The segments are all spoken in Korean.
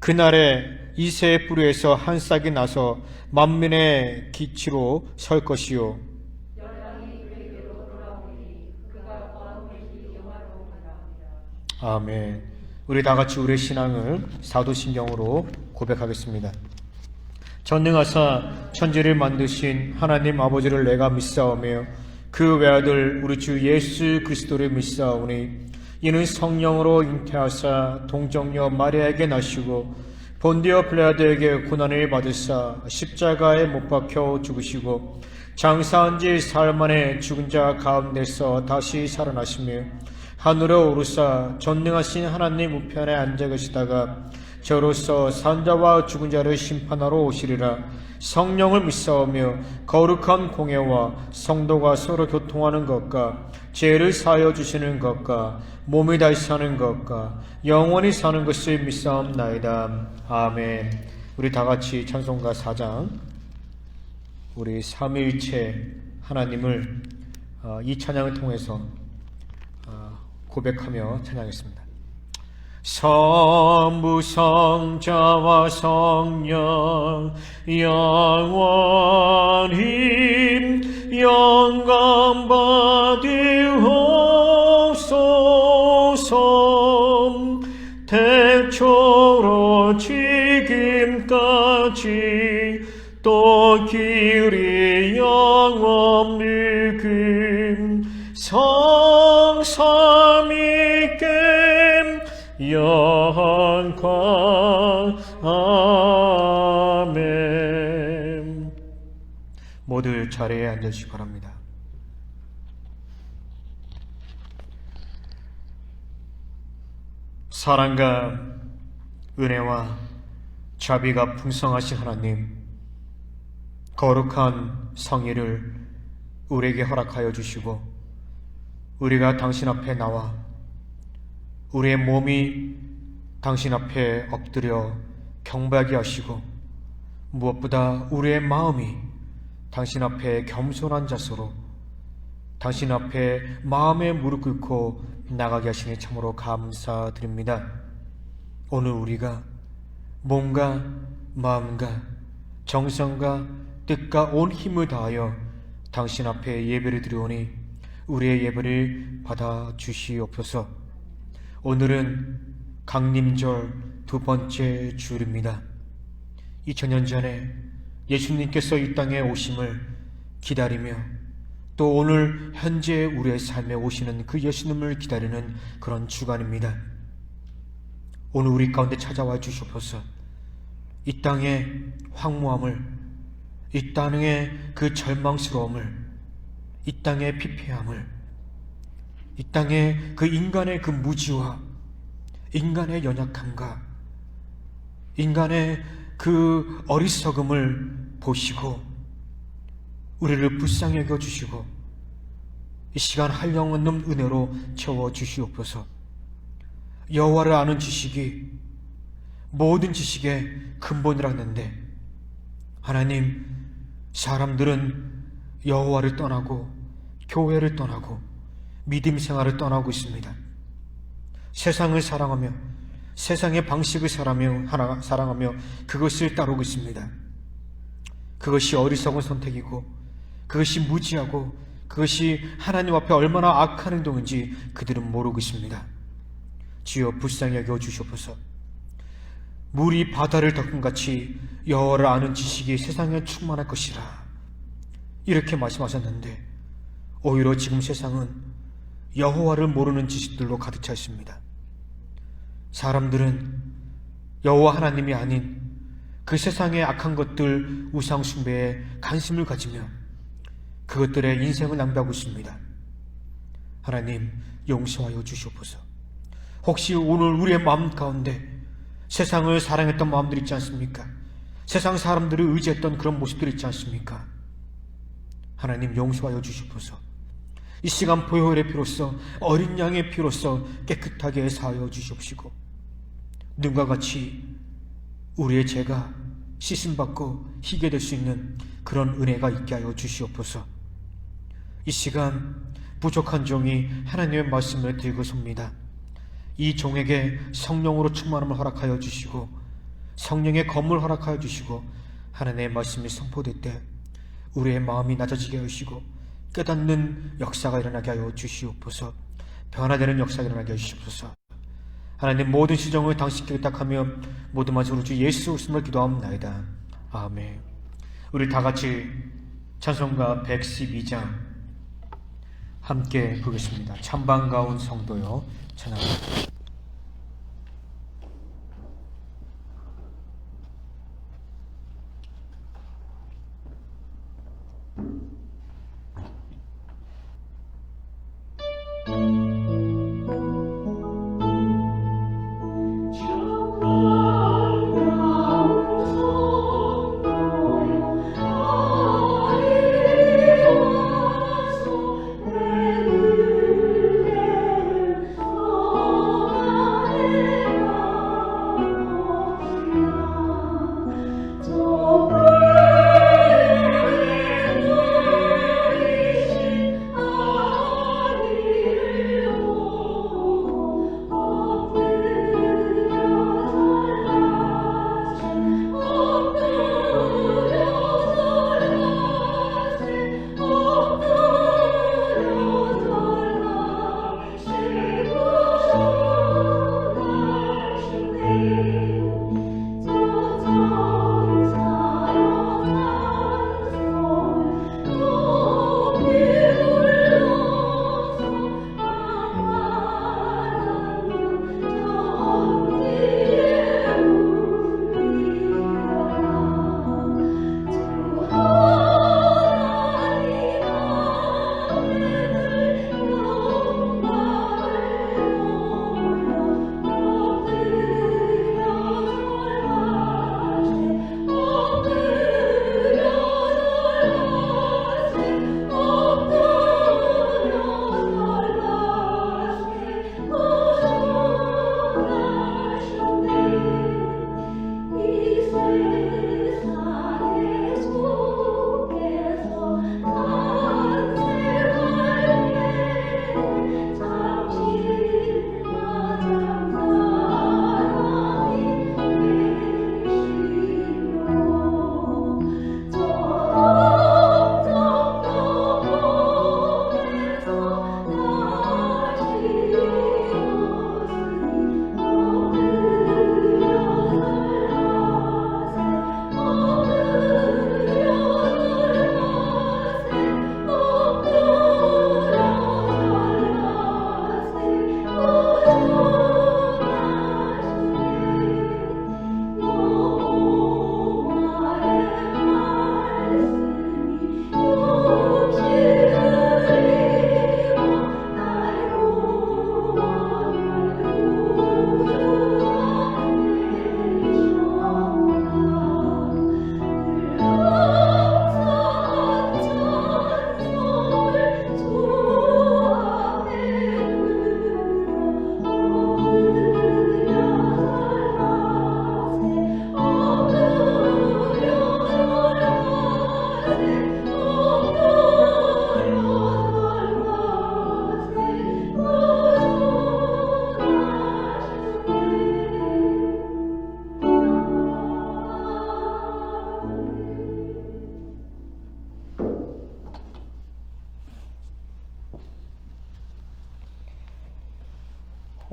그날에 이새의 뿌리에서 한 싹이 나서 만민의 기치로 설 것이요 아멘. 우리 다 같이 우리의 신앙을 사도신경으로 고백하겠습니다. 전능하사 천지를 만드신 하나님 아버지를 내가 믿사오며 그 외아들 우리 주 예수 그리스도를 믿사오니 이는 성령으로 잉태하사 동정녀 마리아에게 나시고 본디오 빌라도에게 고난을 받으사 십자가에 못 박혀 죽으시고 장사한 지 사흘 만에 죽은 자 가운데서 다시 살아나시며 하늘에 오르사 전능하신 하나님 우편에 앉아 계시다가 저로서 산자와 죽은 자를 심판하러 오시리라. 성령을 믿사오며 거룩한 공예와 성도가 서로 교통하는 것과 죄를 사하여 주시는 것과 몸이 다시 사는 것과 영원히 사는 것을 믿사옵나이다. 아멘. 우리 다같이 찬송가 4장 우리 삼위일체 하나님을 이 찬양을 통해서 고백하며 찬양했습니다. 성부 성자와 성령 영원히 영광 받으옵소서. 태초로 지금까지 또 길이 영없는 그 성삼위께 영광. 아멘. 모두 자리에 앉으시기 바랍니다. 사랑과 은혜와 자비가 풍성하신 하나님, 거룩한 성의를 우리에게 허락하여 주시고 우리가 당신 앞에 나와 우리의 몸이 당신 앞에 엎드려 경배하게 하시고 무엇보다 우리의 마음이 당신 앞에 겸손한 자세로 당신 앞에 마음에 무릎 꿇고 나가게 하시니 참으로 감사드립니다. 오늘 우리가 몸과 마음과 정성과 뜻과 온 힘을 다하여 당신 앞에 예배를 드리오니 우리의 예배를 받아주시옵소서. 오늘은 강림절 두 번째 주일입니다. 2000년 전에 예수님께서 이 땅에 오심을 기다리며 또 오늘 현재 우리의 삶에 오시는 그 예수님을 기다리는 그런 주간입니다. 오늘 우리 가운데 찾아와 주시옵소서. 이 땅의 황무함을, 이 땅의 그 절망스러움을, 이 땅의 피폐함을, 이 땅의 그 인간의 그 무지와 인간의 연약함과 인간의 그 어리석음을 보시고 우리를 불쌍히 여겨주시고 이 시간 한량없는 은혜로 채워주시옵소서. 여호와를 아는 지식이 모든 지식의 근본이라 했는데 하나님, 사람들은 여호와를 떠나고 교회를 떠나고 믿음 생활을 떠나고 있습니다. 세상을 사랑하며 세상의 방식을 사랑하며 그것을 따르고 있습니다. 그것이 어리석은 선택이고 그것이 무지하고 그것이 하나님 앞에 얼마나 악한 행동인지 그들은 모르고 있습니다. 주여 불쌍히 여겨주시옵소서. 물이 바다를 덮음같이 여호와를 아는 지식이 세상에 충만할 것이라 이렇게 말씀하셨는데 오히려 지금 세상은 여호와를 모르는 지식들로 가득 차 있습니다. 사람들은 여호와 하나님이 아닌 그 세상의 악한 것들 우상 숭배에 관심을 가지며 그것들의 인생을 낭비하고 있습니다. 하나님 용서하여 주시옵소서. 혹시 오늘 우리의 마음 가운데 세상을 사랑했던 마음들 있지 않습니까? 세상 사람들을 의지했던 그런 모습들 있지 않습니까? 하나님 용서하여 주시옵소서. 이 시간 보혈의 피로써 어린 양의 피로써 깨끗하게 사하여 주시옵시고 눈과 같이 우리의 죄가 씻음받고 희게 될 수 있는 그런 은혜가 있게 하여 주시옵소서. 이 시간 부족한 종이 하나님의 말씀을 들고 섭니다. 이 종에게 성령으로 충만함을 허락하여 주시고 성령의 검을 허락하여 주시고 하나님의 말씀이 선포될 때 우리의 마음이 낮아지게 하시고 깨닫는 역사가 일어나게 하여 주시옵소서. 변화되는 역사가 일어나게 하여 주시옵소서. 하나님, 모든 시정을 당신께 부탁하며 모든 말씀으로 주 예수 그리스도를 기도하옵나이다. 아멘. 우리 다 같이 찬송가 112장 함께 부르겠습니다. 찬방 가운 성도여 찬양합니다.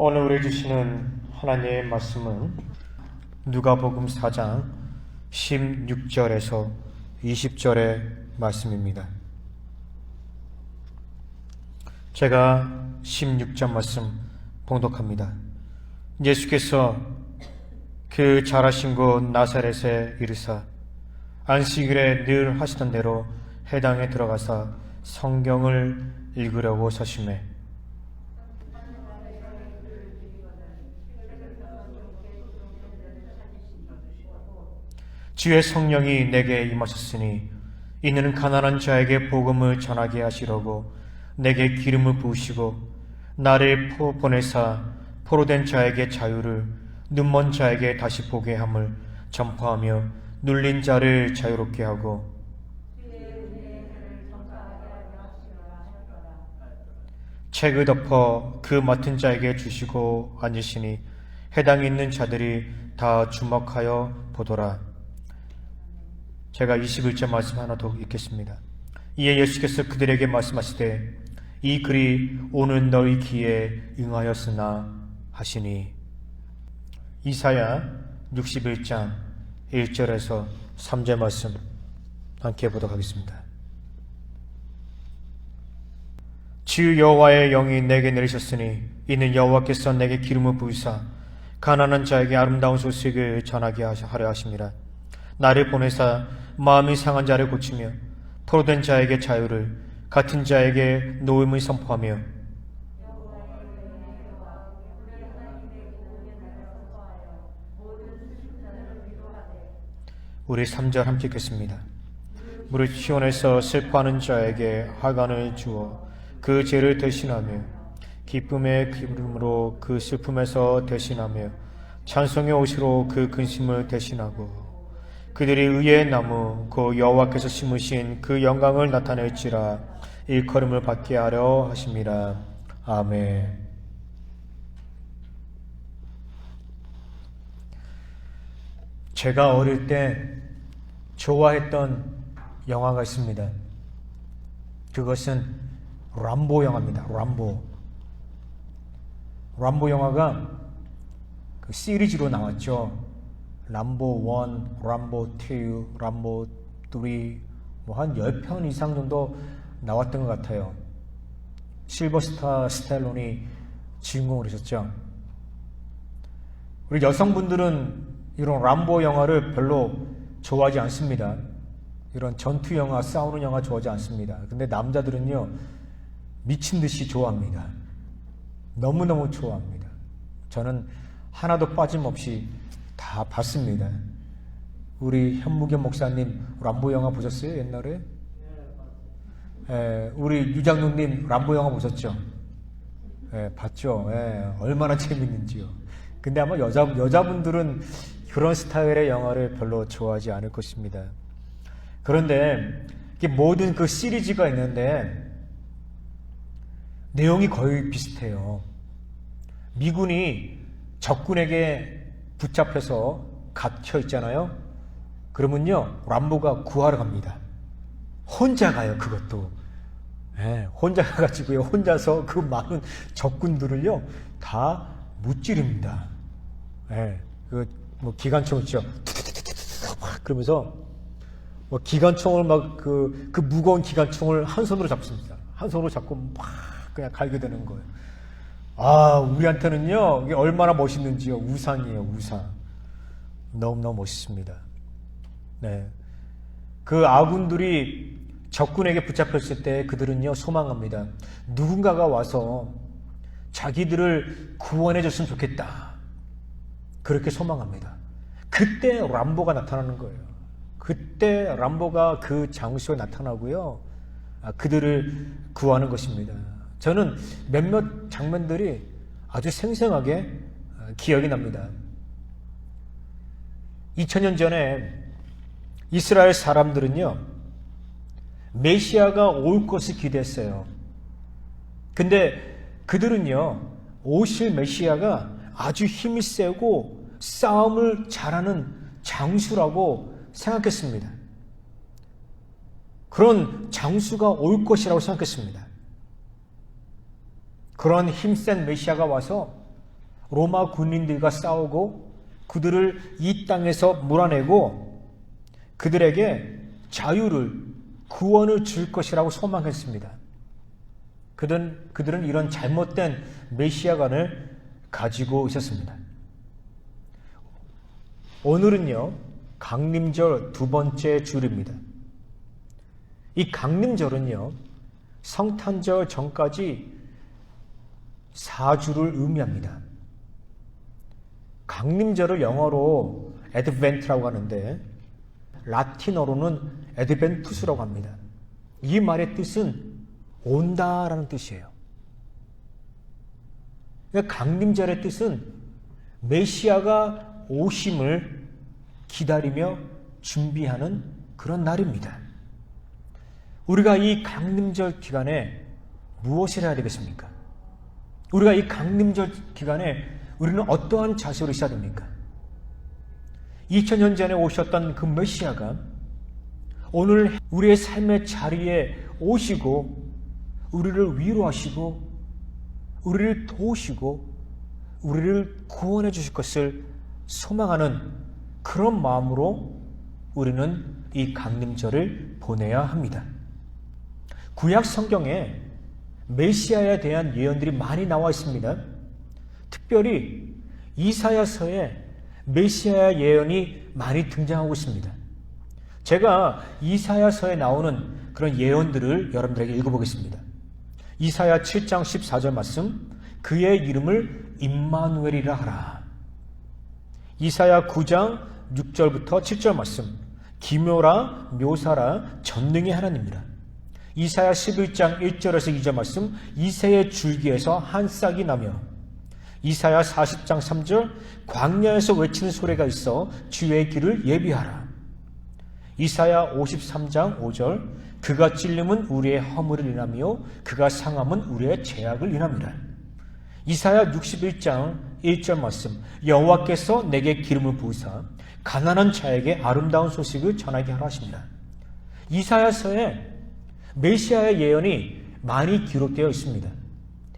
오늘 우리 주시는 하나님의 말씀은 누가복음 4장 16절에서 20절의 말씀입니다. 제가 16절 말씀 봉독합니다. 예수께서 그 자라신 곳 나사렛에 이르사 안식일에 늘 하시던 대로 회당에 들어가사 성경을 읽으려고 서심해 주의 성령이 내게 임하셨으니 이는 가난한 자에게 복음을 전하게 하시려고 내게 기름을 부으시고 나를 보내사 포로된 자에게 자유를 눈먼 자에게 다시 보게 함을 전파하며 눌린 자를 자유롭게 하고 책을 덮어 그 맡은 자에게 주시고 앉으시니 해당이 있는 자들이 다 주목하여 보더라. 제가 21절 말씀 하나 더 읽겠습니다. 이에 예수께서 그들에게 말씀하시되 이 글이 오늘 너희 귀에 응하였으나 하시니. 이사야 61장 1절에서 3절 말씀 함께 보도록 하겠습니다. 주 여호와의 영이 내게 내리셨으니 이는 여호와께서 내게 기름을 부으사 가난한 자에게 아름다운 소식을 전하게 하려 하심이라. 나를 보내사 마음이 상한 자를 고치며 포로된 자에게 자유를, 같은 자에게 노임을 선포하며 우리 3절 함께 읽겠습니다. 무릇 시온에서 슬퍼하는 자에게 하관을 주어 그 죄를 대신하며 기쁨의 기름으로 그 슬픔에서 대신하며 찬송의 옷으로 그 근심을 대신하고 그들이 의의 나무 그 여호와께서 심으신 그 영광을 나타낼지라 일컬음을 받게 하려 하심이라. 아멘. 제가 어릴 때 좋아했던 영화가 있습니다. 그것은 람보 영화입니다. 람보 영화가 그 시리즈로 나왔죠. 람보 1, 람보 2, 람보 3, 뭐 한 10편 이상 정도 나왔던 것 같아요. 실버스타 스텔론이 주인공을 하셨죠. 우리 여성분들은 이런 람보 영화를 별로 좋아하지 않습니다. 이런 전투 영화, 싸우는 영화 좋아하지 않습니다. 근데 남자들은요, 미친 듯이 좋아합니다. 너무너무 좋아합니다. 저는 하나도 빠짐없이 다 봤습니다. 우리 현무겸 목사님 람보 영화 보셨어요? 옛날에? 우리 유장로님 람보 영화 보셨죠? 봤죠? 얼마나 재밌는지요. 근데 아마 여자분들은 그런 스타일의 영화를 별로 좋아하지 않을 것입니다. 그런데 모든 그 시리즈가 있는데 내용이 거의 비슷해요. 미군이 적군에게 붙잡혀서 갇혀 있잖아요. 그러면요, 람보가 구하러 갑니다. 혼자 가요, 그것도. 혼자 가가지고요, 혼자서 그 많은 적군들을요, 다 무찌릅니다. 뭐 기관총 있죠. 그러면서 뭐 기관총을 막 그 무거운 기관총을 한 손으로 잡습니다. 한 손으로 잡고 막 그냥 갈게 되는 거예요. 아, 우리한테는요, 이게 얼마나 멋있는지요. 우상이에요, 우상. 너무너무 멋있습니다. 네. 그 아군들이 적군에게 붙잡혔을 때 그들은요, 소망합니다. 누군가가 와서 자기들을 구원해 줬으면 좋겠다. 그렇게 소망합니다. 그때 람보가 나타나는 거예요. 그때 람보가 그 장소에 나타나고요, 그들을 구하는 것입니다. 저는 몇몇 장면들이 아주 생생하게 기억이 납니다. 2000년 전에 이스라엘 사람들은요, 메시아가 올 것을 기대했어요. 근데 그들은요, 오실 메시아가 아주 힘이 세고 싸움을 잘하는 장수라고 생각했습니다. 그런 장수가 올 것이라고 생각했습니다. 그런 힘센 메시아가 와서 로마 군인들과 싸우고 그들을 이 땅에서 몰아내고 그들에게 자유를, 구원을 줄 것이라고 소망했습니다. 그들은 이런 잘못된 메시아관을 가지고 있었습니다. 오늘은요, 강림절 두 번째 주일입니다. 이 강림절은요, 성탄절 전까지 4주를 의미합니다. 강림절을 영어로 애드벤트라고 하는데 라틴어로는 애드벤투스라고 합니다. 이 말의 뜻은 온다라는 뜻이에요. 그러니까 강림절의 뜻은 메시아가 오심을 기다리며 준비하는 그런 날입니다. 우리가 이 강림절 기간에 무엇을 해야 되겠습니까? 우리가 이 강림절 기간에 우리는 어떠한 자세로 있어야 됩니까? 2000년 전에 오셨던 그 메시아가 오늘 우리의 삶의 자리에 오시고 우리를 위로하시고 우리를 도우시고 우리를 구원해 주실 것을 소망하는 그런 마음으로 우리는 이 강림절을 보내야 합니다. 구약 성경에 메시아에 대한 예언들이 많이 나와 있습니다. 특별히 이사야서에 메시아의 예언이 많이 등장하고 있습니다. 제가 이사야서에 나오는 그런 예언들을 여러분들에게 읽어보겠습니다. 이사야 7장 14절 말씀, 그의 이름을 임마누엘이라 하라. 이사야 9장 6절부터 7절 말씀, 기묘라 묘사라 전능의 하나님이라. 이사야 11장 1절에서 2절 말씀, 이새의 줄기에서 한 싹이 나며. 이사야 40장 3절, 광야에서 외치는 소리가 있어 주의 길을 예비하라. 이사야 53장 5절, 그가 찔림은 우리의 허물을 인하며 그가 상함은 우리의 죄악을 인함이라. 이사야 61장 1절 말씀, 여호와께서 내게 기름을 부으사 가난한 자에게 아름다운 소식을 전하게 하라 하십니다. 이사야서에 메시아의 예언이 많이 기록되어 있습니다.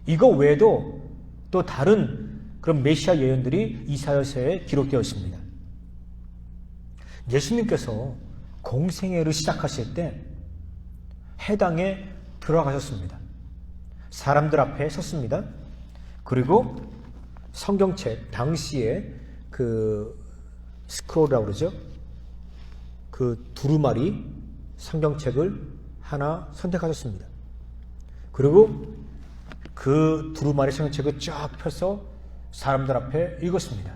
이거 외에도 또 다른 그런 메시아 예언들이 이사야서에 기록되어 있습니다. 예수님께서 공생애를 시작하실 때 해당에 들어가셨습니다. 사람들 앞에 섰습니다. 그리고 성경책, 당시에 그 스크롤이라고 그러죠. 그 두루마리 성경책을 하나 선택하셨습니다. 그리고 그 두루마리 성경책을 쫙 펴서 사람들 앞에 읽었습니다.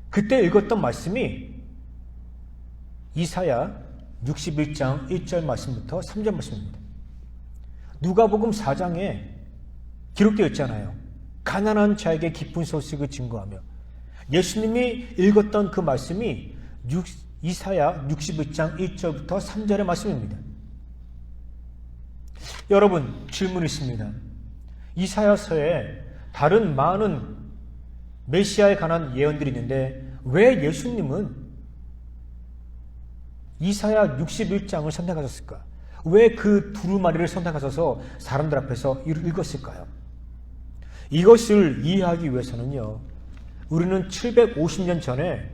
그때 읽었던 말씀이 이사야 61장 1절 말씀부터 3절 말씀입니다. 누가복음 4장에 기록되어 있잖아요. 가난한 자에게 기쁜 소식을 증거하며. 예수님이 읽었던 그 말씀이 이사야 61장 1절부터 3절의 말씀입니다. 여러분, 질문이 있습니다. 이사야서에 다른 많은 메시아에 관한 예언들이 있는데 왜 예수님은 이사야 61장을 선택하셨을까? 왜 그 두루마리를 선택하셔서 사람들 앞에서 읽었을까요? 이것을 이해하기 위해서는요, 우리는 750년 전에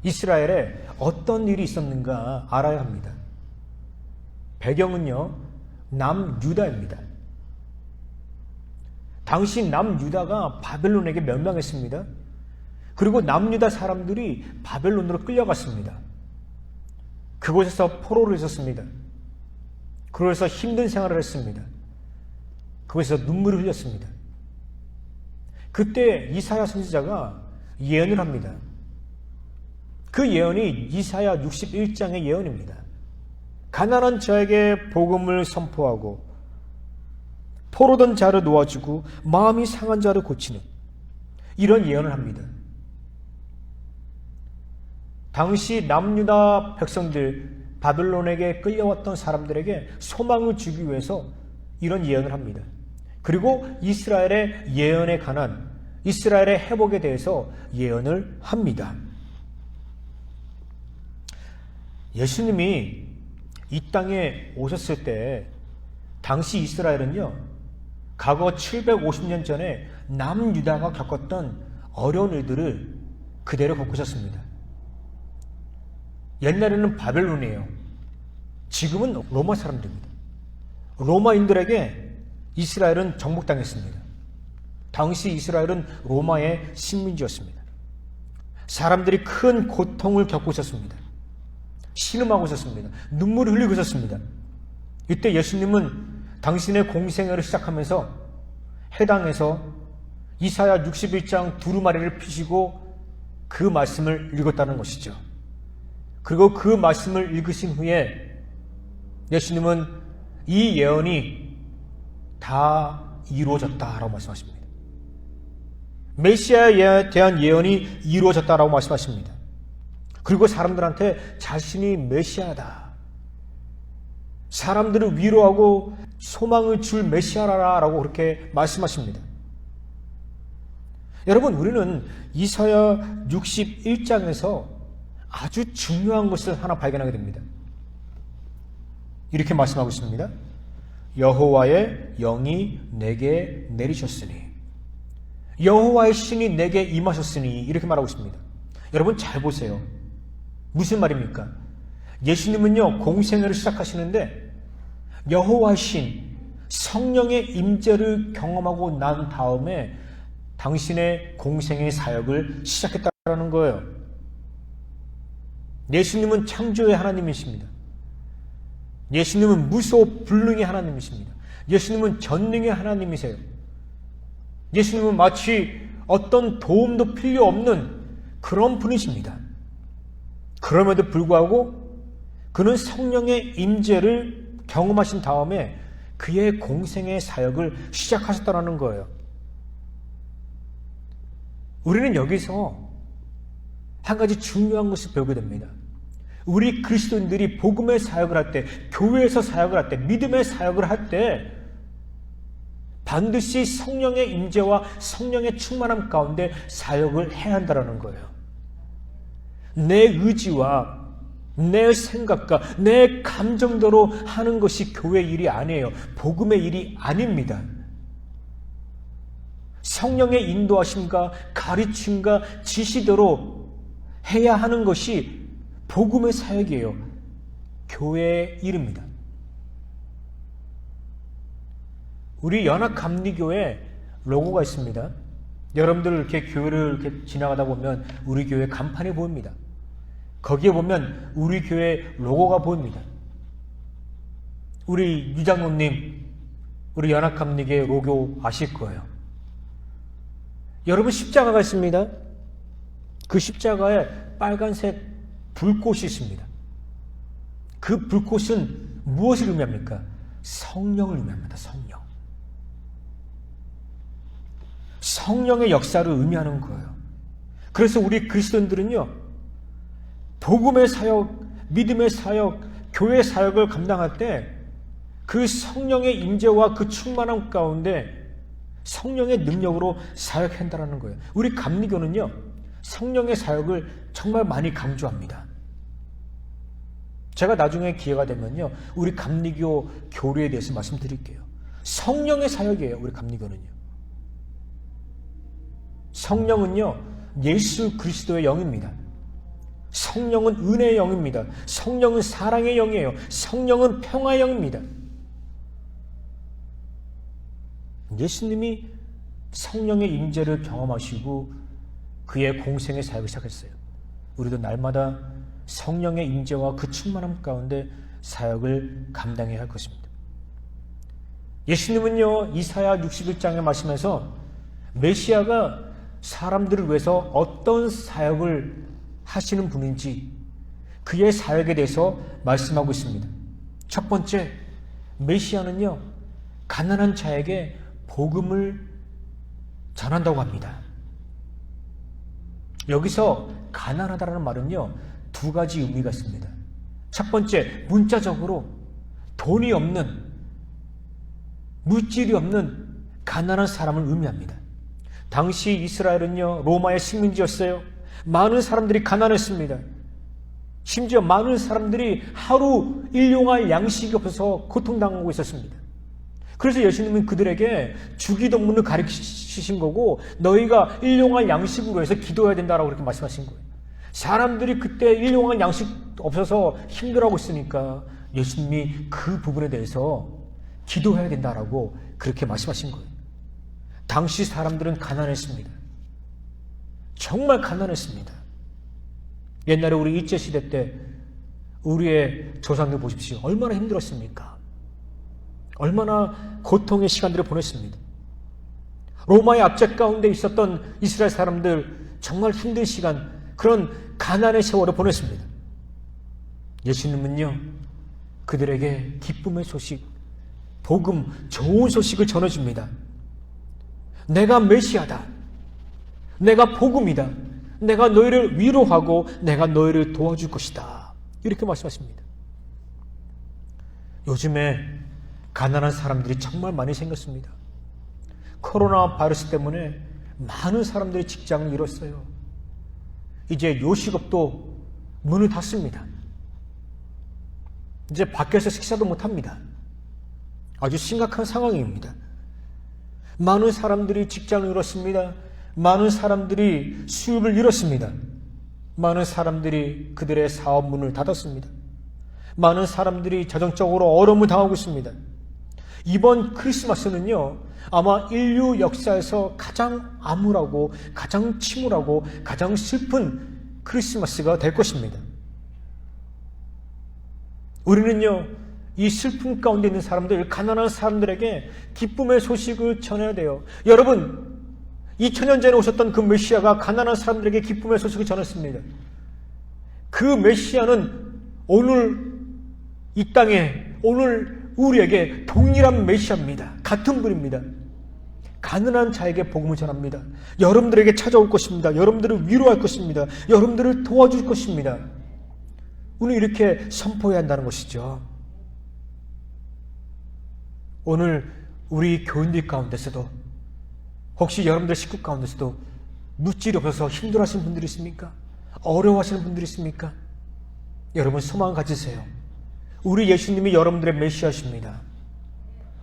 이스라엘에 어떤 일이 있었는가 알아야 합니다. 배경은요, 남유다입니다. 당시 남유다가 바벨론에게 멸망했습니다. 그리고 남유다 사람들이 바벨론으로 끌려갔습니다. 그곳에서 포로를 있었습니다. 그래서 힘든 생활을 했습니다. 그곳에서 눈물을 흘렸습니다. 그때 이사야 선지자가 예언을 합니다. 그 예언이 이사야 61장의 예언입니다. 가난한 자에게 복음을 선포하고 포로된 자를 놓아주고 마음이 상한 자를 고치는 이런 예언을 합니다. 당시 남유다 백성들, 바벨론에게 끌려왔던 사람들에게 소망을 주기 위해서 이런 예언을 합니다. 그리고 이스라엘의 예언에 관한, 이스라엘의 회복에 대해서 예언을 합니다. 예수님이 이 땅에 오셨을 때 당시 이스라엘은요, 과거 750년 전에 남유다가 겪었던 어려운 일들을 그대로 겪으셨습니다. 옛날에는 바벨론이에요. 지금은 로마 사람들입니다. 로마인들에게 이스라엘은 정복당했습니다. 당시 이스라엘은 로마의 식민지였습니다. 사람들이 큰 고통을 겪고 있었습니다. 신음하고 있었습니다. 눈물을 흘리고 있었습니다. 이때 예수님은 당신의 공생애를 시작하면서 해당에서 이사야 61장 두루마리를 펴시고 그 말씀을 읽었다는 것이죠. 그리고 그 말씀을 읽으신 후에 예수님은 이 예언이 다 이루어졌다라고 말씀하십니다. 메시아에 대한 예언이 이루어졌다라고 말씀하십니다. 그리고 사람들한테 자신이 메시아다, 사람들을 위로하고 소망을 줄 메시아라라고 그렇게 말씀하십니다. 여러분, 우리는 이사야 61장에서 아주 중요한 것을 하나 발견하게 됩니다. 이렇게 말씀하고 있습니다. 여호와의 영이 내게 내리셨으니, 여호와의 신이 내게 임하셨으니, 이렇게 말하고 있습니다. 여러분 잘 보세요. 무슨 말입니까? 예수님은요, 공생애를 시작하시는데 여호와의 신, 성령의 임재를 경험하고 난 다음에 당신의 공생의 사역을 시작했다는 거예요. 예수님은 창조의 하나님이십니다. 예수님은 무소불능의 하나님이십니다. 예수님은 전능의 하나님이세요. 예수님은 마치 어떤 도움도 필요 없는 그런 분이십니다. 그럼에도 불구하고 그는 성령의 임재를 경험하신 다음에 그의 공생의 사역을 시작하셨다는 거예요. 우리는 여기서 한 가지 중요한 것을 배우게 됩니다. 우리 그리스도인들이 복음의 사역을 할 때, 교회에서 사역을 할 때, 믿음의 사역을 할 때 반드시 성령의 임재와 성령의 충만함 가운데 사역을 해야 한다는 거예요. 내 의지와 내 생각과 내 감정대로 하는 것이 교회 일이 아니에요. 복음의 일이 아닙니다. 성령의 인도하심과 가르침과 지시대로 해야 하는 것이 복음의 사역이에요. 교회의 일입니다. 우리 연합감리교회 로고가 있습니다. 여러분들 이렇게 교회를 이렇게 지나가다 보면 우리 교회 간판이 보입니다. 거기에 보면 우리 교회 로고가 보입니다. 우리 유장로님, 우리 연합감리교회 로고 아실 거예요. 여러분, 십자가가 있습니다. 그 십자가에 빨간색 불꽃이 있습니다. 그 불꽃은 무엇을 의미합니까? 성령을 의미합니다. 성령. 성령의 역사를 의미하는 거예요. 그래서 우리 그리스도인들은요, 복음의 사역, 믿음의 사역, 교회 사역을 감당할 때 그 성령의 임재와 그 충만함 가운데 성령의 능력으로 사역한다는 거예요. 우리 감리교는요, 성령의 사역을 정말 많이 강조합니다. 제가 나중에 기회가 되면요, 우리 감리교 교리에 대해서 말씀드릴게요. 성령의 사역이에요, 우리 감리교는요. 성령은요, 예수 그리스도의 영입니다. 성령은 은혜의 영입니다. 성령은 사랑의 영이에요. 성령은 평화의 영입니다. 예수님이 성령의 임재를 경험하시고 그의 공생의 사역을 시작했어요. 우리도 날마다 성령의 임재와 그 충만함 가운데 사역을 감당해야 할 것입니다. 예수님은요, 이사야 61장의 말씀에서 메시아가 사람들을 위해서 어떤 사역을 하시는 분인지 그의 사역에 대해서 말씀하고 있습니다. 첫 번째, 메시아는요, 가난한 자에게 복음을 전한다고 합니다. 여기서 가난하다라는 말은요, 두 가지 의미가 있습니다. 첫 번째, 문자적으로 돈이 없는, 물질이 없는 가난한 사람을 의미합니다. 당시 이스라엘은요, 로마의 식민지였어요. 많은 사람들이 가난했습니다. 심지어 많은 사람들이 하루 일용할 양식이 없어서 고통당하고 있었습니다. 그래서 예수님은 그들에게 주기도문을 가르치신 거고, 너희가 일용할 양식으로 해서 기도해야 된다라고 그렇게 말씀하신 거예요. 사람들이 그때 일용할 양식 없어서 힘들어하고 있으니까 예수님이 그 부분에 대해서 기도해야 된다라고 그렇게 말씀하신 거예요. 당시 사람들은 가난했습니다. 정말 가난했습니다. 옛날에 우리 일제시대 때 우리의 조상들 보십시오. 얼마나 힘들었습니까? 얼마나 고통의 시간들을 보냈습니다. 로마의 압제 가운데 있었던 이스라엘 사람들 정말 힘든 시간, 그런 가난의 세월을 보냈습니다. 예수님은요, 그들에게 기쁨의 소식, 복음, 좋은 소식을 전해줍니다. 내가 메시아다. 내가 복음이다. 내가 너희를 위로하고 내가 너희를 도와줄 것이다. 이렇게 말씀하십니다. 요즘에 가난한 사람들이 정말 많이 생겼습니다. 코로나 바이러스 때문에 많은 사람들이 직장을 잃었어요. 이제 요식업도 문을 닫습니다. 이제 밖에서 식사도 못합니다. 아주 심각한 상황입니다. 많은 사람들이 직장을 잃었습니다. 많은 사람들이 수입을 잃었습니다. 많은 사람들이 그들의 사업 문을 닫았습니다. 많은 사람들이 재정적으로 어려움을 당하고 있습니다. 이번 크리스마스는요, 아마 인류 역사에서 가장 암울하고 가장 침울하고 가장 슬픈 크리스마스가 될 것입니다. 우리는요, 이 슬픔 가운데 있는 사람들, 가난한 사람들에게 기쁨의 소식을 전해야 돼요. 여러분, 2000년 전에 오셨던 그 메시아가 가난한 사람들에게 기쁨의 소식을 전했습니다. 그 메시아는 오늘 이 땅에, 오늘 우리에게 동일한 메시아입니다. 같은 분입니다. 가난한 자에게 복음을 전합니다. 여러분들에게 찾아올 것입니다. 여러분들을 위로할 것입니다. 여러분들을 도와줄 것입니다. 우리는 이렇게 선포해야 한다는 것이죠. 오늘 우리 교인들 가운데서도, 혹시 여러분들 식구 가운데서도 물질이 없어서 힘들어하시는 분들이 있습니까? 어려워하시는 분들이 있습니까? 여러분 소망 가지세요. 우리 예수님이 여러분들의 메시아십니다.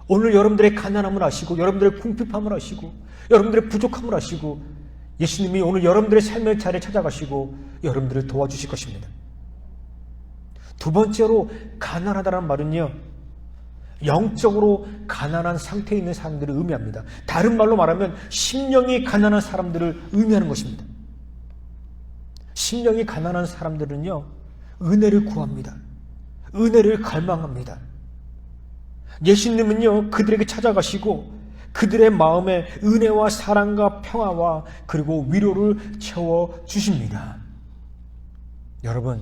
오늘 여러분들의 가난함을 아시고, 여러분들의 궁핍함을 아시고, 여러분들의 부족함을 아시고, 예수님이 오늘 여러분들의 삶의 자리에 찾아가시고 여러분들을 도와주실 것입니다. 두 번째로, 가난하다는 말은요, 영적으로 가난한 상태에 있는 사람들을 의미합니다. 다른 말로 말하면 심령이 가난한 사람들을 의미하는 것입니다. 심령이 가난한 사람들은요, 은혜를 구합니다. 은혜를 갈망합니다. 예수님은요, 그들에게 찾아가시고 그들의 마음에 은혜와 사랑과 평화와 그리고 위로를 채워주십니다. 여러분,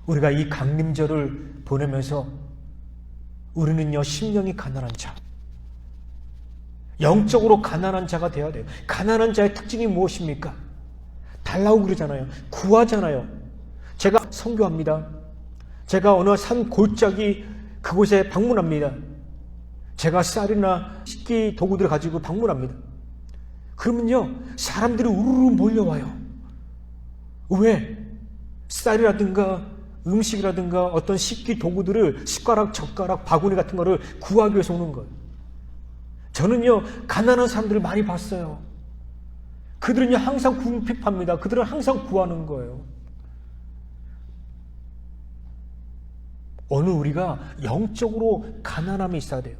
우리가 이 강림절을 보내면서 우리는요, 심령이 가난한 자, 영적으로 가난한 자가 되어야 돼요. 가난한 자의 특징이 무엇입니까? 달라고 그러잖아요. 구하잖아요. 제가 선교합니다. 제가 어느 산 골짜기 그곳에 방문합니다. 제가 쌀이나 식기 도구들을 가지고 방문합니다. 그러면요, 사람들이 우르르 몰려와요. 왜? 쌀이라든가 음식이라든가 어떤 식기 도구들을, 숟가락, 젓가락, 바구니 같은 거를 구하기 위해서 오는 거예요. 저는요, 가난한 사람들을 많이 봤어요. 그들은요, 항상 궁핍합니다. 그들은 항상 구하는 거예요. 오늘 우리가 영적으로 가난함이 있어야 돼요.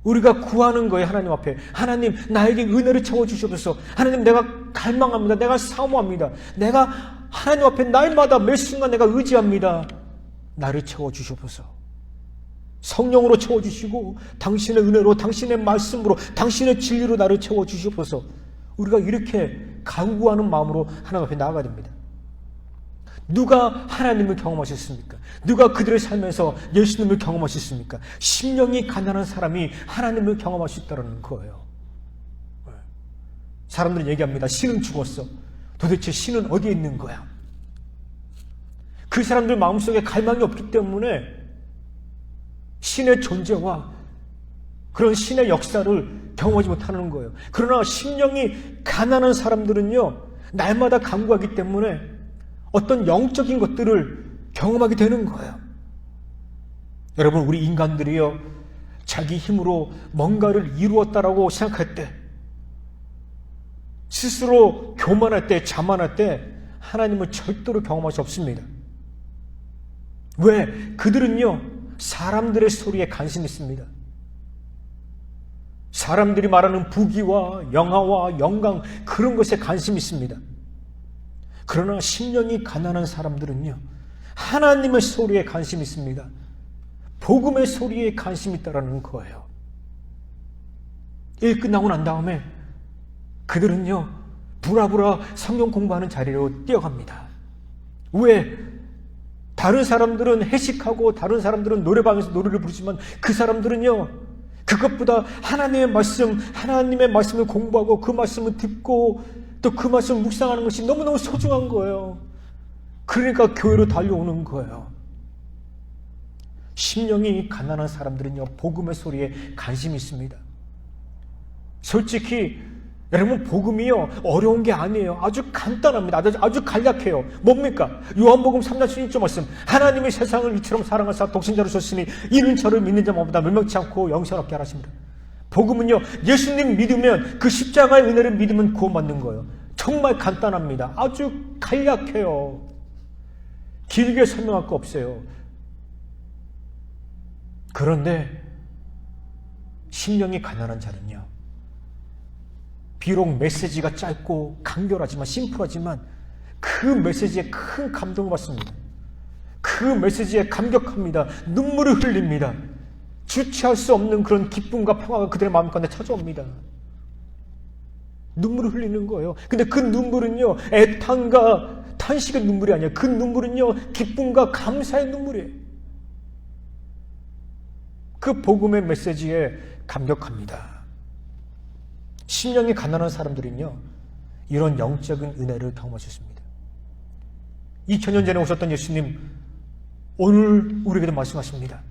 우리가 구하는 거예요. 하나님 앞에. 하나님, 나에게 은혜를 채워주시옵소서. 하나님, 내가 갈망합니다. 내가 사모합니다. 내가 하나님 앞에 날마다 매 순간 내가 의지합니다. 나를 채워주시옵소서. 성령으로 채워주시고 당신의 은혜로, 당신의 말씀으로, 당신의 진리로 나를 채워주시옵소서. 우리가 이렇게 간구하는 마음으로 하나님 앞에 나아가야 됩니다. 누가 하나님을 경험하셨습니까? 누가 그들의 삶에서 예수님을 경험하셨습니까? 심령이 가난한 사람이 하나님을 경험할 수 있다는 거예요. 사람들은 얘기합니다. 신은 죽었어. 도대체 신은 어디에 있는 거야? 그 사람들 마음속에 갈망이 없기 때문에 신의 존재와 그런 신의 역사를 경험하지 못하는 거예요. 그러나 심령이 가난한 사람들은요, 날마다 간구하기 때문에 어떤 영적인 것들을 경험하게 되는 거예요. 여러분, 우리 인간들이요, 자기 힘으로 뭔가를 이루었다라고 생각할 때, 스스로 교만할 때, 자만할 때 하나님을 절대로 경험할 수 없습니다. 왜? 그들은요, 사람들의 소리에 관심이 있습니다. 사람들이 말하는 부귀와 영화와 영광, 그런 것에 관심이 있습니다. 그러나 심령이 가난한 사람들은요, 하나님의 소리에 관심이 있습니다. 복음의 소리에 관심이 있다는 거예요. 일 끝나고 난 다음에 그들은요, 부라부라 성경 공부하는 자리로 뛰어갑니다. 왜? 다른 사람들은 회식하고 다른 사람들은 노래방에서 노래를 부르지만 그 사람들은요, 그것보다 하나님의 말씀을 공부하고 그 말씀을 듣고 또 그 말씀을 묵상하는 것이 너무너무 소중한 거예요. 그러니까 교회로 달려오는 거예요. 심령이 가난한 사람들은요, 복음의 소리에 관심이 있습니다. 솔직히 여러분, 복음이요 어려운 게 아니에요. 아주 간단합니다. 아주 간략해요. 뭡니까? 요한복음 3장 16절 말씀, 하나님이 세상을 이처럼 사랑하사 독생자로 주셨으니 이는 저를 믿는 자마다 멸망치 않고 영생을 얻게 하십니다. 복음은요, 예수님 믿으면, 그 십자가의 은혜를 믿으면 구원받는 거예요. 정말 간단합니다. 아주 간략해요. 길게 설명할 거 없어요. 그런데 심령이 가난한 자는요, 비록 메시지가 짧고 간결하지만, 심플하지만 그 메시지에 큰 감동을 받습니다. 그 메시지에 감격합니다. 눈물을 흘립니다. 주체할 수 없는 그런 기쁨과 평화가 그들의 마음 가운데 찾아옵니다. 눈물을 흘리는 거예요. 근데 그 눈물은요, 애탄과 탄식의 눈물이 아니에요. 그 눈물은요, 기쁨과 감사의 눈물이에요. 그 복음의 메시지에 감격합니다. 심령이 가난한 사람들은요, 이런 영적인 은혜를 경험하셨습니다. 2000년 전에 오셨던 예수님, 오늘 우리에게도 말씀하십니다.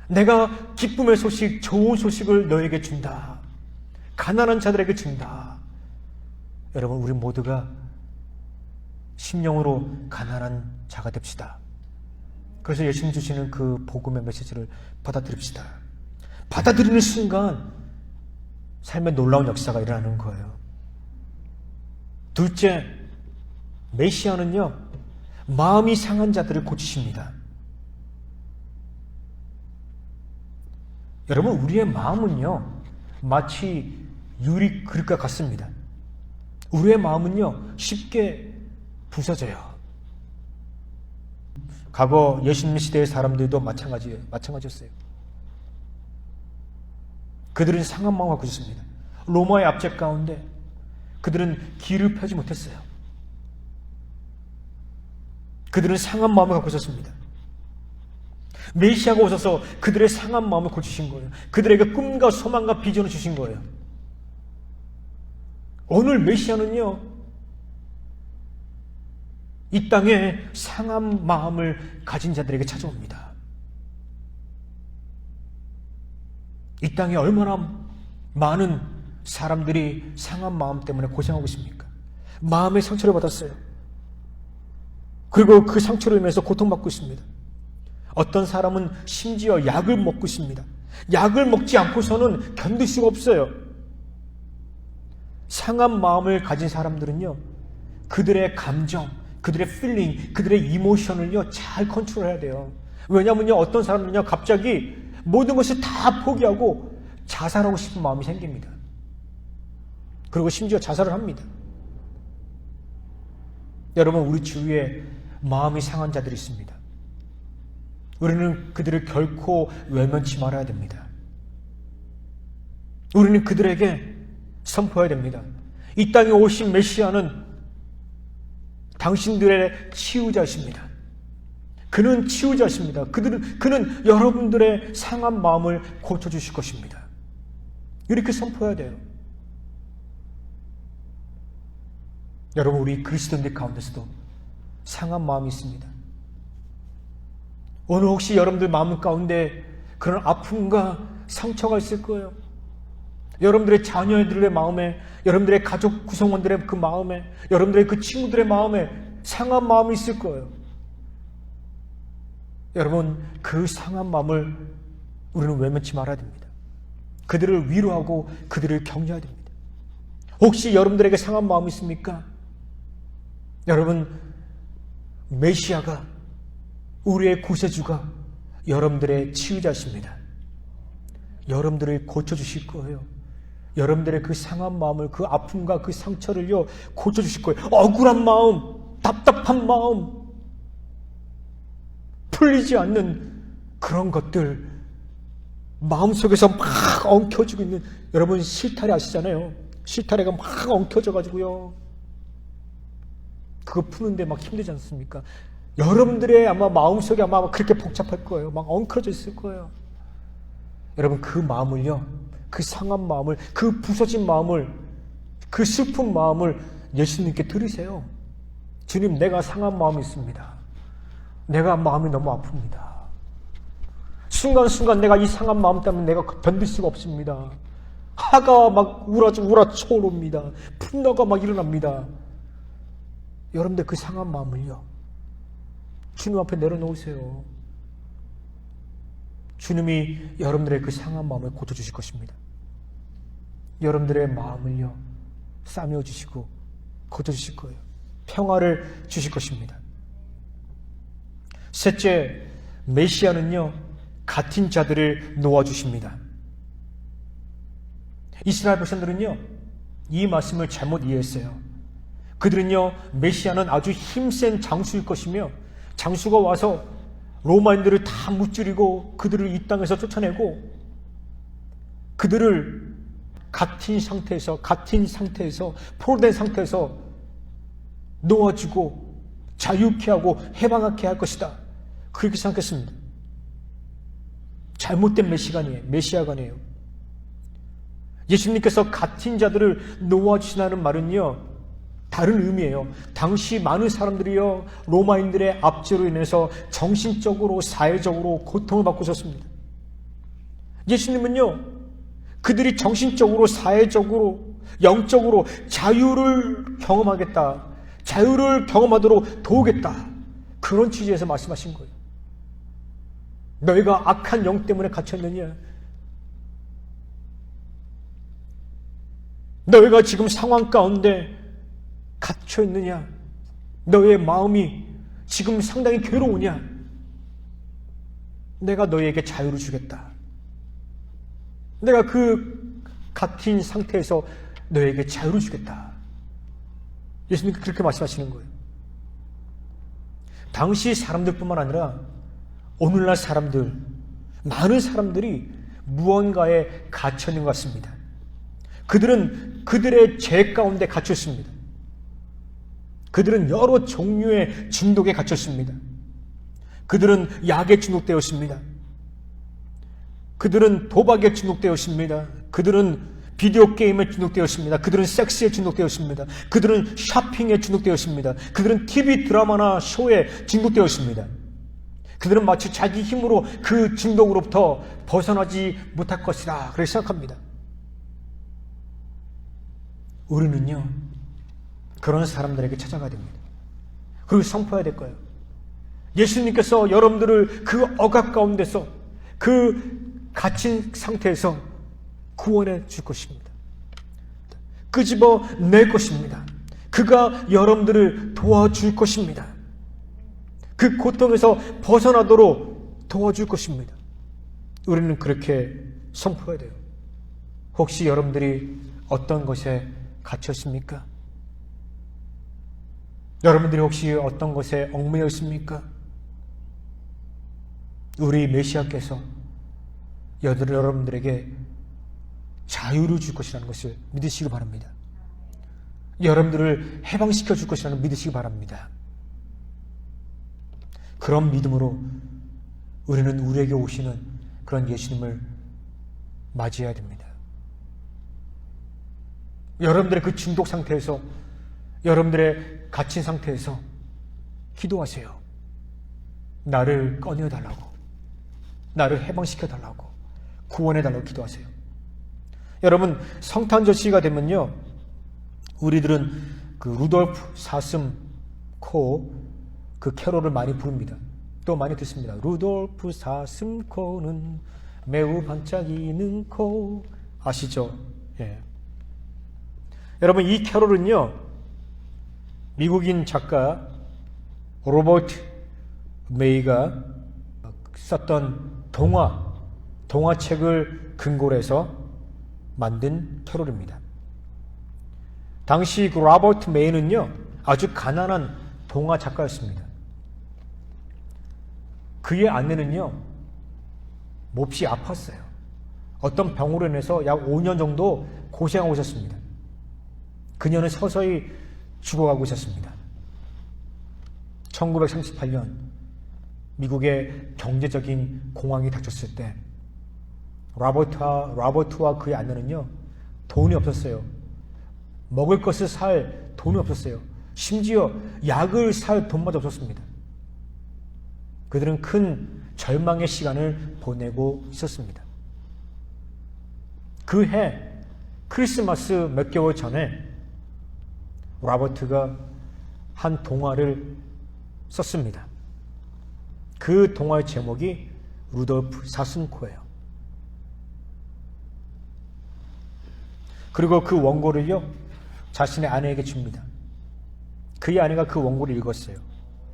내가 기쁨의 소식, 좋은 소식을 너에게 준다. 가난한 자들에게 준다. 여러분, 우리 모두가 심령으로 가난한 자가 됩시다. 그래서 예수님 주시는 그 복음의 메시지를 받아들입시다. 받아들이는 순간 삶의 놀라운 역사가 일어나는 거예요. 둘째, 메시아는요, 마음이 상한 자들을 고치십니다. 여러분, 우리의 마음은요, 마치 유리 그릇과 같습니다. 우리의 마음은요, 쉽게 부서져요. 과거 예수님 시대의 사람들도 마찬가지였어요. 그들은 상한 마음을 갖고 있었습니다. 로마의 압제 가운데 그들은 길을 펴지 못했어요. 그들은 상한 마음을 갖고 있었습니다. 메시아가 오셔서 그들의 상한 마음을 고치신 거예요. 그들에게 꿈과 소망과 비전을 주신 거예요. 오늘 메시아는요, 이 땅에 상한 마음을 가진 자들에게 찾아옵니다. 이 땅에 얼마나 많은 사람들이 상한 마음 때문에 고생하고 있습니까? 마음의 상처를 받았어요. 그리고 그 상처로 인해서 고통받고 있습니다. 어떤 사람은 심지어 약을 먹고 있습니다. 약을 먹지 않고서는 견딜 수가 없어요. 상한 마음을 가진 사람들은요, 그들의 감정, 그들의 필링, 그들의 이모션을요, 잘 컨트롤해야 돼요. 왜냐면요, 어떤 사람들은요, 갑자기 모든 것을 다 포기하고 자살하고 싶은 마음이 생깁니다. 그리고 심지어 자살을 합니다. 여러분, 우리 주위에 마음이 상한 자들이 있습니다. 우리는 그들을 결코 외면치 말아야 됩니다. 우리는 그들에게 선포해야 됩니다. 이 땅에 오신 메시아는 당신들의 치유자십니다. 그는 치유자십니다. 그는 여러분들의 상한 마음을 고쳐주실 것입니다. 이렇게 선포해야 돼요. 여러분, 우리 그리스도인들 가운데서도 상한 마음이 있습니다. 오늘 혹시 여러분들 마음 가운데 그런 아픔과 상처가 있을 거예요. 여러분들의 자녀들의 마음에, 여러분들의 가족 구성원들의 그 마음에, 여러분들의 그 친구들의 마음에 상한 마음이 있을 거예요. 여러분, 그 상한 마음을 우리는 외면치 말아야 됩니다. 그들을 위로하고 그들을 격려해야 됩니다. 혹시 여러분들에게 상한 마음이 있습니까? 여러분, 메시아가, 우리의 구세주가 여러분들의 치유자십니다. 여러분들을 고쳐주실 거예요. 여러분들의 그 상한 마음을, 그 아픔과 그 상처를요, 고쳐주실 거예요. 억울한 마음, 답답한 마음, 풀리지 않는 그런 것들, 마음속에서 막 엉켜지고 있는, 여러분 실타래 아시잖아요. 실타래가 막 엉켜져가지고요, 그거 푸는데 막 힘들지 않습니까? 여러분들의 아마 마음속에 아마 그렇게 복잡할 거예요. 막 엉클어져 있을 거예요. 여러분, 그 마음을요, 그 상한 마음을, 그 부서진 마음을, 그 슬픈 마음을 예수님께 드리세요. 주님, 내가 상한 마음이 있습니다. 내가 마음이 너무 아픕니다. 순간순간 내가 이 상한 마음 때문에 내가 견딜 수가 없습니다. 하가 막 우라쳐오릅니다. 분노가 막 일어납니다. 여러분들 그 상한 마음을요, 주님 앞에 내려놓으세요. 주님이 여러분들의 그 상한 마음을 고쳐주실 것입니다. 여러분들의 마음을요, 싸매어주시고 고쳐주실 거예요. 평화를 주실 것입니다. 셋째, 메시아는요, 같은 자들을 놓아주십니다. 이스라엘 백성들은요, 이 말씀을 잘못 이해했어요. 그들은요, 메시아는 아주 힘센 장수일 것이며, 장수가 와서 로마인들을 다 무찌르고 그들을 이 땅에서 쫓아내고 그들을 같은 상태에서 포로된 상태에서 놓아주고 자유케 하고 해방하게 할 것이다. 그렇게 생각했습니다. 잘못된 메시아가 아니에요. 예수님께서 같은 자들을 놓아주시라는 말은요, 다른 의미예요. 당시 많은 사람들이요, 로마인들의 압제로 인해서 정신적으로 사회적으로 고통을 받고 있었습니다. 예수님은요, 그들이 정신적으로 사회적으로 영적으로 자유를 경험하겠다, 자유를 경험하도록 도우겠다, 그런 취지에서 말씀하신 거예요. 너희가 악한 영 때문에 갇혔느냐? 너희가 지금 상황 가운데 갇혀 있느냐? 너의 마음이 지금 상당히 괴로우냐? 내가 너희에게 자유를 주겠다. 내가 그 갇힌 상태에서 너희에게 자유를 주겠다. 예수님께서 그렇게 말씀하시는 거예요. 당시 사람들뿐만 아니라 오늘날 사람들, 많은 사람들이 무언가에 갇혀 있는 것 같습니다. 그들은 그들의 죄 가운데 갇혀 있습니다. 그들은 여러 종류의 중독에 갇혔습니다. 그들은 약에 중독되었습니다. 그들은 도박에 중독되었습니다. 그들은 비디오 게임에 중독되었습니다. 그들은 섹스에 중독되었습니다. 그들은 쇼핑에 중독되었습니다. 그들은 TV 드라마나 쇼에 중독되었습니다. 그들은 마치 자기 힘으로 그 중독으로부터 벗어나지 못할 것이다, 그렇게 생각합니다. 우리는요, 그런 사람들에게 찾아가야 됩니다. 그리고 선포해야 될 거예요. 예수님께서 여러분들을 그 억압 가운데서, 그 갇힌 상태에서 구원해 줄 것입니다. 끄집어 낼 것입니다. 그가 여러분들을 도와줄 것입니다. 그 고통에서 벗어나도록 도와줄 것입니다. 우리는 그렇게 선포해야 돼요. 혹시 여러분들이 어떤 것에 갇혔습니까? 여러분들이 혹시 어떤 것에 얽매여 있습니까? 우리 메시아께서 여러분들에게 자유를 줄 것이라는 것을 믿으시기 바랍니다. 여러분들을 해방시켜 줄 것이라는 믿으시기 바랍니다. 그런 믿음으로 우리는 우리에게 오시는 그런 예수님을 맞이해야 됩니다. 여러분들의 그 중독 상태에서, 여러분들의 갇힌 상태에서 기도하세요. 나를 꺼내달라고, 나를 해방시켜달라고, 구원해달라고 기도하세요. 여러분, 성탄절 시기가 되면요, 우리들은 그 루돌프 사슴 코 그 캐롤을 많이 부릅니다. 또 많이 듣습니다. 루돌프 사슴 코는 매우 반짝이는 코. 아시죠? 예. 여러분, 이 캐롤은요, 미국인 작가 로버트 메이가 썼던 동화책을 근거로 해서 만든 캐롤입니다. 당시 그 로버트 메이는요, 아주 가난한 동화 작가였습니다. 그의 아내는요, 몹시 아팠어요. 어떤 병으로 인해서 약 5년 정도 고생하고 있었습니다. 그녀는 서서히 죽어가고 있었습니다. 1938년 미국의 경제적인 공황이 닥쳤을 때 로버트와 그의 아내는요, 돈이 없었어요. 먹을 것을 살 돈이 없었어요. 심지어 약을 살 돈마저 없었습니다. 그들은 큰 절망의 시간을 보내고 있었습니다. 그 해 크리스마스 몇 개월 전에 로버트가 한 동화를 썼습니다. 그 동화의 제목이 루돌프 사슴코예요. 그리고 그 원고를요, 자신의 아내에게 줍니다. 그의 아내가 그 원고를 읽었어요.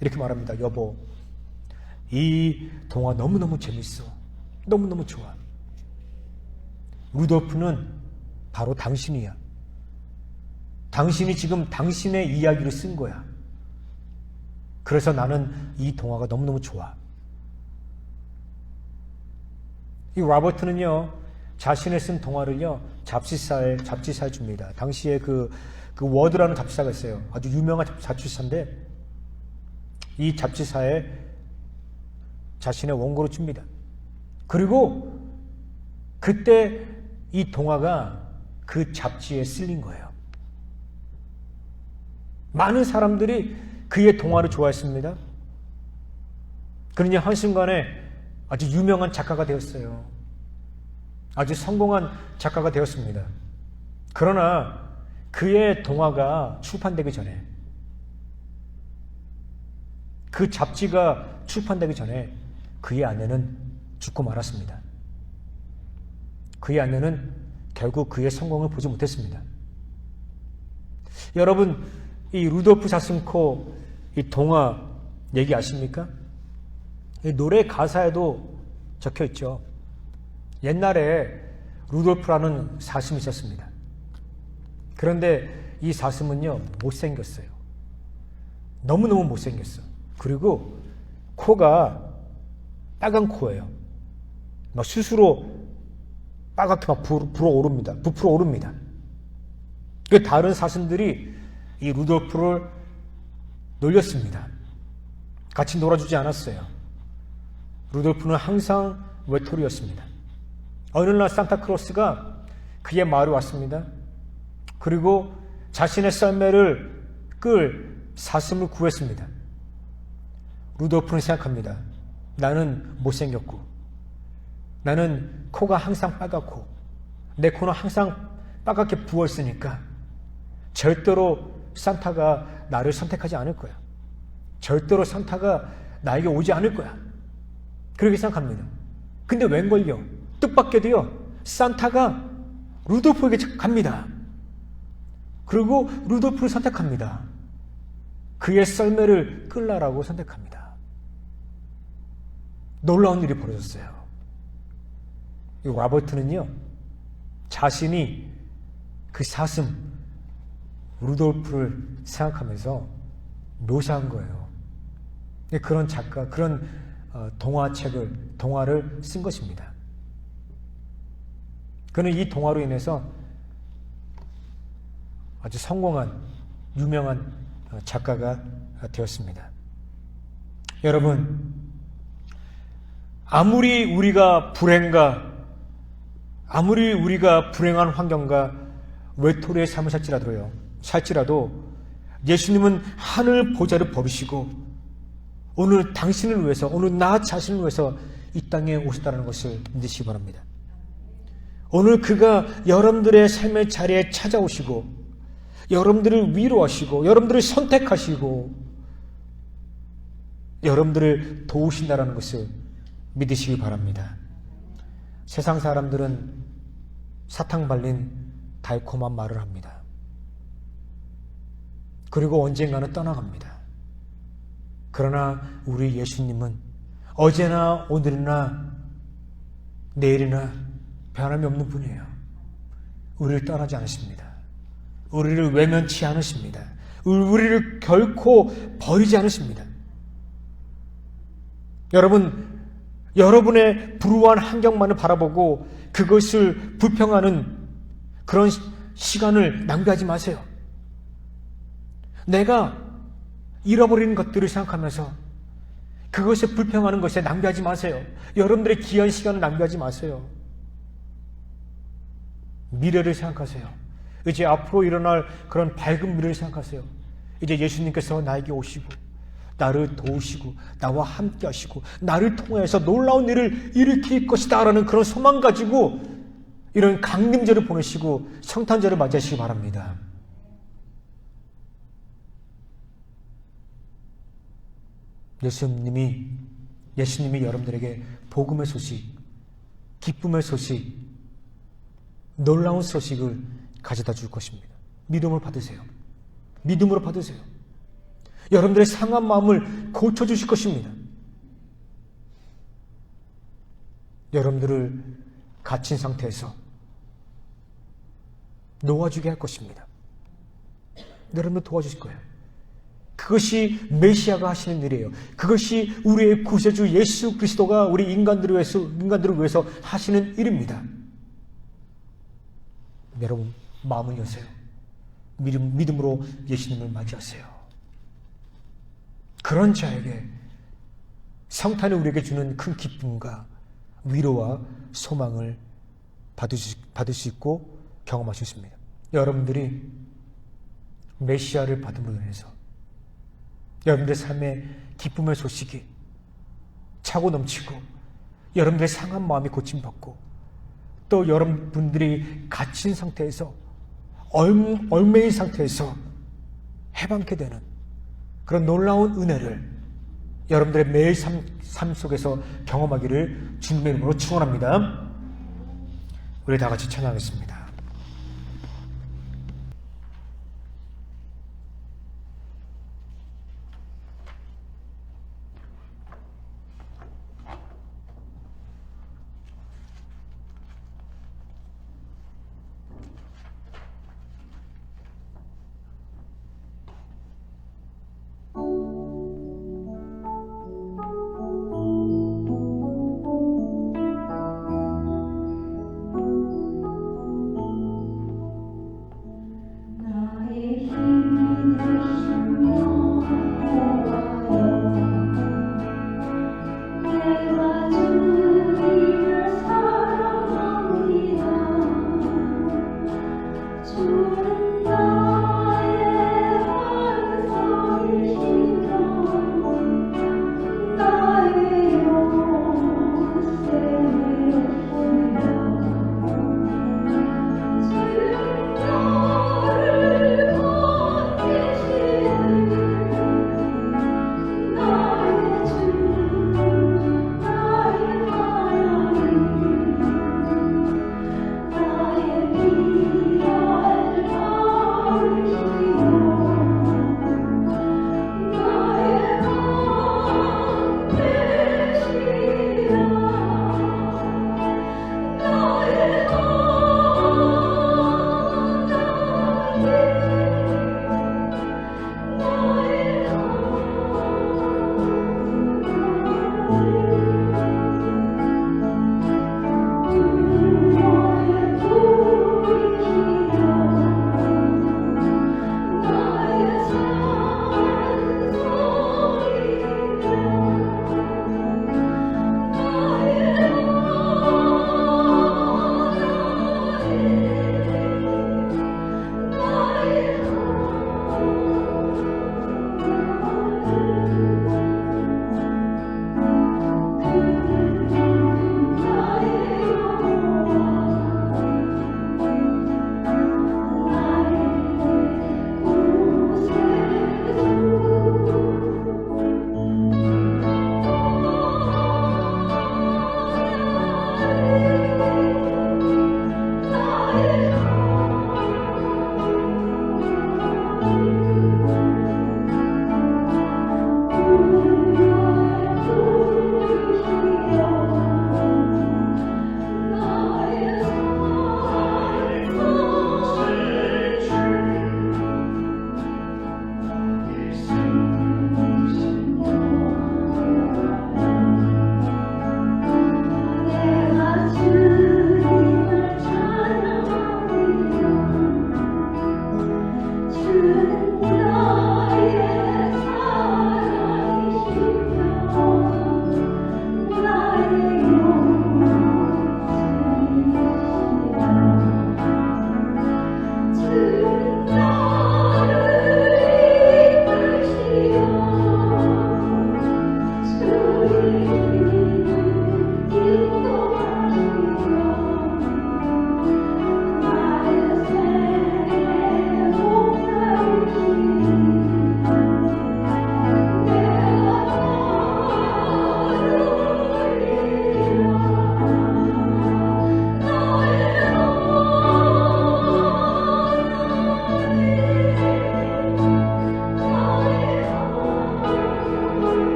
이렇게 말합니다. 여보, 이 동화 너무너무 재밌어. 너무너무 좋아. 루돌프는 바로 당신이야. 당신이 지금 당신의 이야기를 쓴 거야. 그래서 나는 이 동화가 너무너무 좋아. 이 로버트는요, 자신의 쓴 동화를요, 잡지사에 줍니다. 당시에 그 워드라는 잡지사가 있어요. 아주 유명한 잡지사인데, 이 잡지사에 자신의 원고를 줍니다. 그리고 그때 이 동화가 그 잡지에 실린 거예요. 많은 사람들이 그의 동화를 좋아했습니다. 그러니 한순간에 아주 유명한 작가가 되었어요. 아주 성공한 작가가 되었습니다. 그러나 그의 동화가 출판되기 전에, 그 잡지가 출판되기 전에 그의 아내는 죽고 말았습니다. 그의 아내는 결국 그의 성공을 보지 못했습니다. 여러분, 이 루돌프 사슴코 이 동화 얘기 아십니까? 이 노래 가사에도 적혀 있죠. 옛날에 루돌프라는 사슴이 있었습니다. 그런데 이 사슴은요, 못생겼어요. 너무너무 못생겼어. 그리고 코가 빨간 코예요. 막 스스로 빨갛게 막 부풀어 오릅니다. 그 다른 사슴들이 이 루돌프를 놀렸습니다. 같이 놀아주지 않았어요. 루돌프는 항상 외톨이였습니다. 어느 날 산타클로스가 그의 마을에 왔습니다. 그리고 자신의 썰매를 끌 사슴을 구했습니다. 루돌프는 생각합니다. 나는 못생겼고, 나는 코가 항상 빨갛고, 내 코는 항상 빨갛게 부어있으니까 절대로 산타가 나를 선택하지 않을 거야. 절대로 산타가 나에게 오지 않을 거야. 그렇게 생각합니다. 근데 웬걸요? 뜻밖에도요, 산타가 루돌프에게 갑니다. 그리고 루돌프를 선택합니다. 그의 썰매를 끌라라고 선택합니다. 놀라운 일이 벌어졌어요. 이 로버트는요, 자신이 그 사슴 루돌프를 생각하면서 묘사한 거예요. 그런 작가, 그런 동화를 쓴 것입니다. 그는 이 동화로 인해서 아주 성공한 유명한 작가가 되었습니다. 여러분, 아무리 우리가 불행한 환경과 외톨이의 삶을 살지라도 예수님은 하늘 보좌를 버리시고 오늘 당신을 위해서, 오늘 나 자신을 위해서 이 땅에 오셨다는 것을 믿으시기 바랍니다. 오늘 그가 여러분들의 삶의 자리에 찾아오시고 여러분들을 위로하시고 여러분들을 선택하시고 여러분들을 도우신다는 것을 믿으시기 바랍니다. 세상 사람들은 사탕 발린 달콤한 말을 합니다. 그리고 언젠가는 떠나갑니다. 그러나 우리 예수님은 어제나 오늘이나 내일이나 변함이 없는 분이에요. 우리를 떠나지 않으십니다. 우리를 외면치 않으십니다. 우리를 결코 버리지 않으십니다. 여러분, 여러분의 불우한 환경만을 바라보고 그것을 불평하는 그런 시간을 낭비하지 마세요. 내가 잃어버리는 것들을 생각하면서 그것에 불평하는 것에 낭비하지 마세요. 여러분들의 귀한 시간을 낭비하지 마세요. 미래를 생각하세요. 이제 앞으로 일어날 그런 밝은 미래를 생각하세요. 이제 예수님께서 나에게 오시고 나를 도우시고 나와 함께 하시고 나를 통해서 놀라운 일을 일으킬 것이다 라는 그런 소망 가지고 이런 강림절을 보내시고 성탄절을 맞이하시기 바랍니다. 예수님이 여러분들에게 복음의 소식, 기쁨의 소식, 놀라운 소식을 가져다 줄 것입니다. 믿음을 받으세요. 믿음으로 받으세요. 여러분들의 상한 마음을 고쳐주실 것입니다. 여러분들을 갇힌 상태에서 놓아주게 할 것입니다. 여러분들 도와주실 거예요. 그것이 메시아가 하시는 일이에요. 그것이 우리의 구세주 예수 그리스도가 우리 인간들을 위해서 하시는 일입니다. 여러분 마음을 여세요. 믿음으로 예수님을 맞이하세요. 그런 자에게 성탄이 우리에게 주는 큰 기쁨과 위로와 소망을 받을 수 있고 경험할 수 있습니다. 여러분들이 메시아를 받음으로 인해서 여러분들의 삶에 기쁨의 소식이 차고 넘치고 여러분들의 상한 마음이 고침받고 또 여러분들이 갇힌 상태에서 얼매인 상태에서 해방케 되는 그런 놀라운 은혜를 여러분들의 매일 삶 속에서 경험하기를 주님의 이름으로 축원합니다. 우리 다 같이 찬양하겠습니다.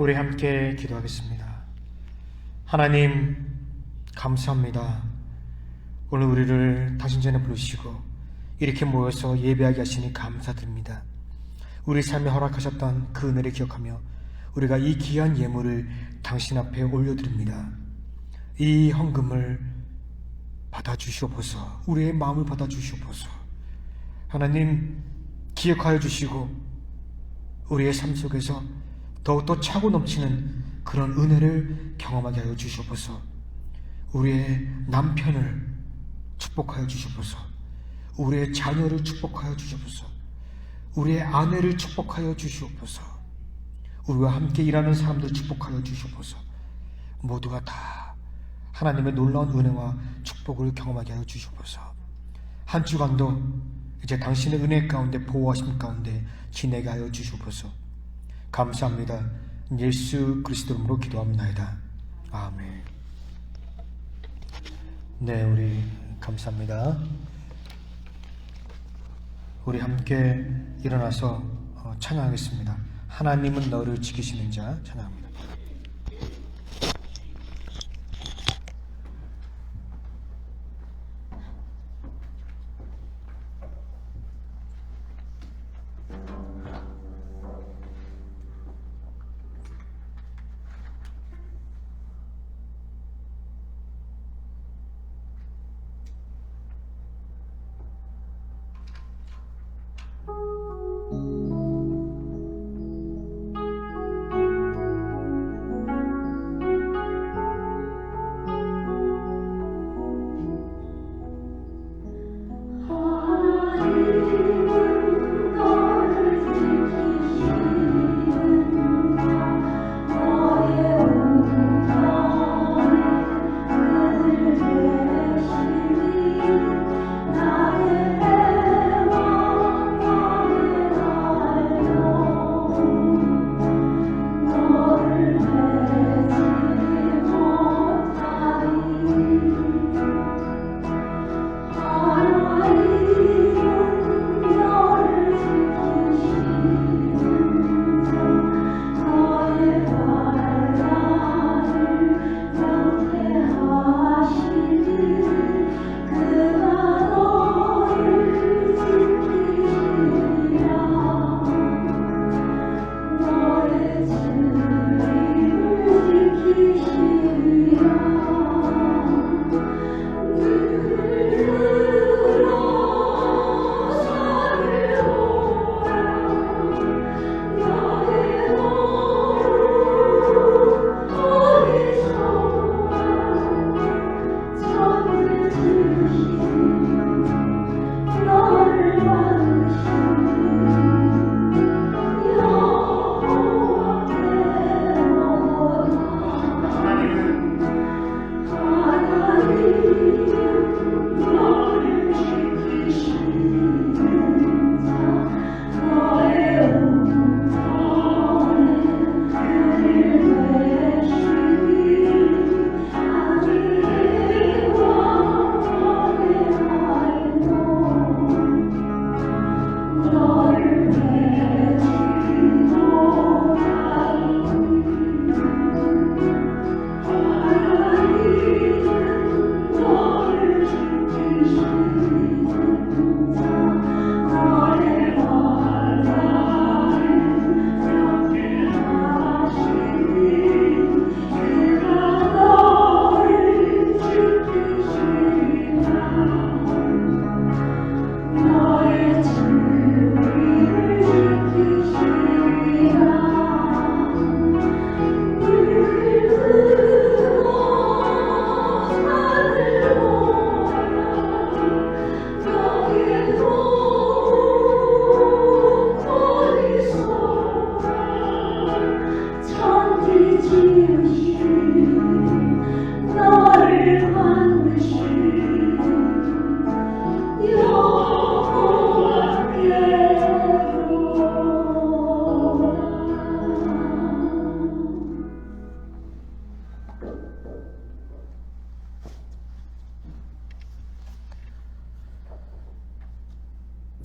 우리 함께 기도하겠습니다. 하나님, 감사합니다. 오늘 우리를 당신 전에 부르시고 이렇게 모여서 예배하게 하시니 감사드립니다. 우리 삶에 허락하셨던 그 은혜를 기억하며 우리가 이 귀한 예물을 당신 앞에 올려드립니다. 이 헌금을 받아주시옵소서. 우리의 마음을 받아주시옵소서. 하나님, 기억하여 주시고 우리의 삶 속에서 더욱더 차고 넘치는 그런 은혜를 경험하게 하여 주시옵소서. 우리의 남편을 축복하여 주시옵소서. 우리의 자녀를 축복하여 주시옵소서. 우리의 아내를 축복하여 주시옵소서. 우리와 함께 일하는 사람들 축복하여 주시옵소서. 모두가 다 하나님의 놀라운 은혜와 축복을 경험하게 하여 주시옵소서. 한 주간도 이제 당신의 은혜 가운데 보호하심 가운데 지내게 하여 주시옵소서. 감사합니다. 예수 그리스도 이름으로 기도합나이다. 아멘. 네, 우리 감사합니다. 우리 함께 일어나서 찬양하겠습니다. 하나님은 너를 지키시는 자 찬양합니다.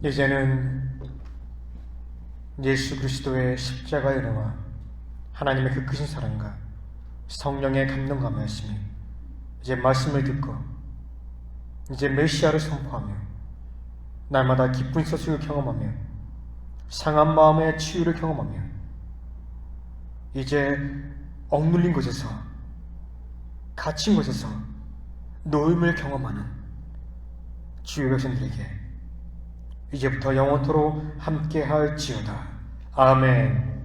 이제는 예수 그리스도의 십자가의 은혜와 하나님의 그 크신 사랑과 성령의 감동감이었으며 이제 말씀을 듣고 이제 메시아를 선포하며 날마다 기쁜 소식을 경험하며 상한 마음의 치유를 경험하며 이제 억눌린 곳에서 갇힌 곳에서 노임을 경험하는 주의 백성들에게 이제부터 영원토록 함께할지어다. 아멘.